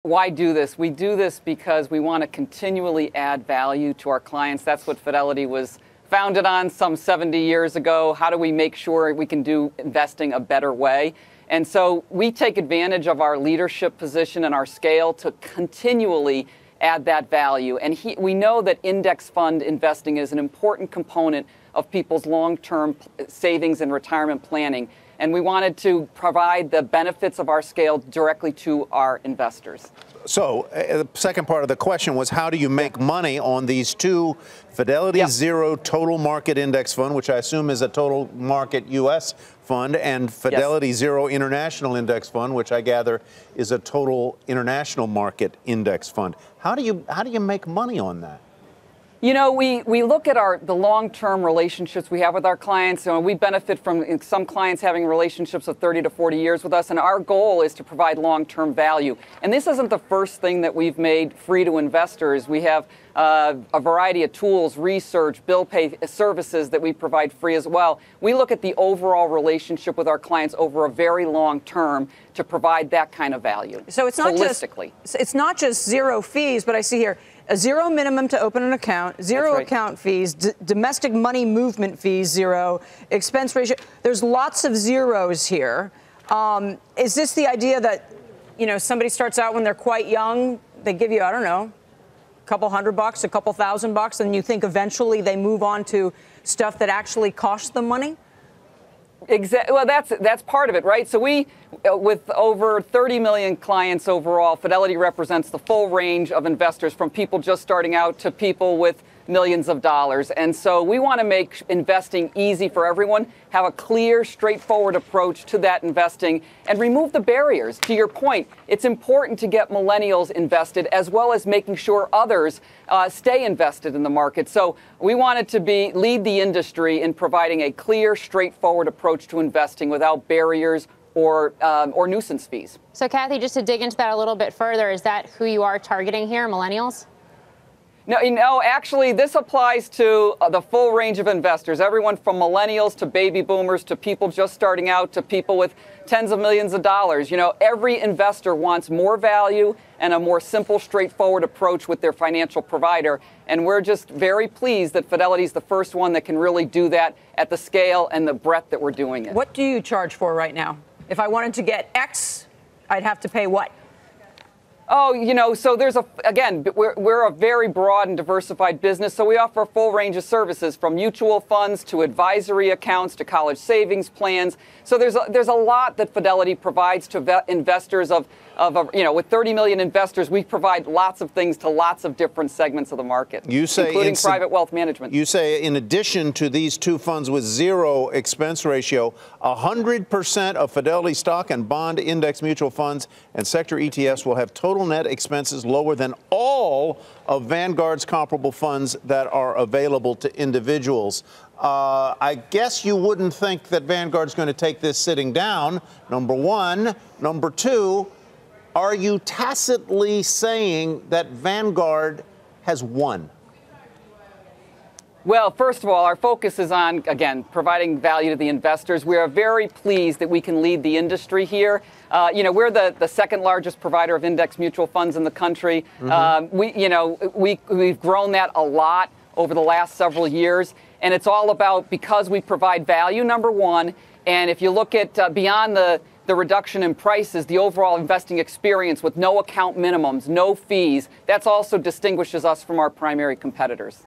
Why do this? We do this because we want to continually add value to our clients. That's what Fidelity was founded on some 70 years ago. How do we make sure we can do investing a better way? And so we take advantage of our leadership position and our scale to continually add that value. And we know that index fund investing is an important component of people's long-term savings and retirement planning. And we wanted to provide the benefits of our scale directly to our investors. So the second part of the question was, how do you make money on these two Fidelity Zero Total Market Index Fund, which I assume is a total market U.S. fund, and Fidelity Zero International Index Fund, which I gather is a total international market index fund. How do you make money on that? You know, we look at the long-term relationships we have with our clients. You know, we benefit from some clients having relationships of 30 to 40 years with us, and our goal is to provide long-term value. And this isn't the first thing that we've made free to investors. We have a variety of tools, research, bill pay services that we provide free as well. We look at the overall relationship with our clients over a very long term to provide that kind of value. So it's not holistically. It's not just zero fees, but I see here a zero minimum to open an account, zero account fees, domestic money movement fees, zero, expense ratio. There's lots of zeros here. Is this the idea that, you know, somebody starts out when they're quite young, they give you, I don't know, a couple $100, a couple $1,000, and you think eventually they move on to stuff that actually costs them money? Exactly. Well, that's part of it, right? So with over 30 million clients overall, Fidelity represents the full range of investors, from people just starting out to people with millions of dollars. And so we want to make investing easy for everyone, have a clear, straightforward approach to that investing, and remove the barriers. To your point, it's important to get millennials invested, as well as making sure others stay invested in the market. So we wanted to lead the industry in providing a clear, straightforward approach to investing without barriers or nuisance fees. So, Kathy, just to dig into that a little bit further, is that who you are targeting here, millennials? No, actually, this applies to the full range of investors, everyone from millennials to baby boomers to people just starting out to people with tens of millions of dollars. You know, every investor wants more value and a more simple, straightforward approach with their financial provider. And we're just very pleased that Fidelity is the first one that can really do that at the scale and the breadth that we're doing it. What do you charge for right now? If I wanted to get X, I'd have to pay what? Oh, you know, so we're a very broad and diversified business, so we offer a full range of services, from mutual funds to advisory accounts to college savings plans. So there's a lot that Fidelity provides to investors with 30 million investors. We provide lots of things to lots of different segments of the market, including private wealth management. You say, in addition to these two funds with zero expense ratio, 100% of Fidelity stock and bond index mutual funds and sector ETFs will have total net expenses lower than all of Vanguard's comparable funds that are available to individuals. I guess you wouldn't think that Vanguard's going to take this sitting down, number one. Number two, are you tacitly saying that Vanguard has won? Well, first of all, our focus is on, again, providing value to the investors. We are very pleased that we can lead the industry here. We're the second largest provider of index mutual funds in the country. We've grown that a lot over the last several years. And it's all about, because we provide value, number one. And if you look at beyond the reduction in prices, the overall investing experience with no account minimums, no fees, that's also distinguishes us from our primary competitors.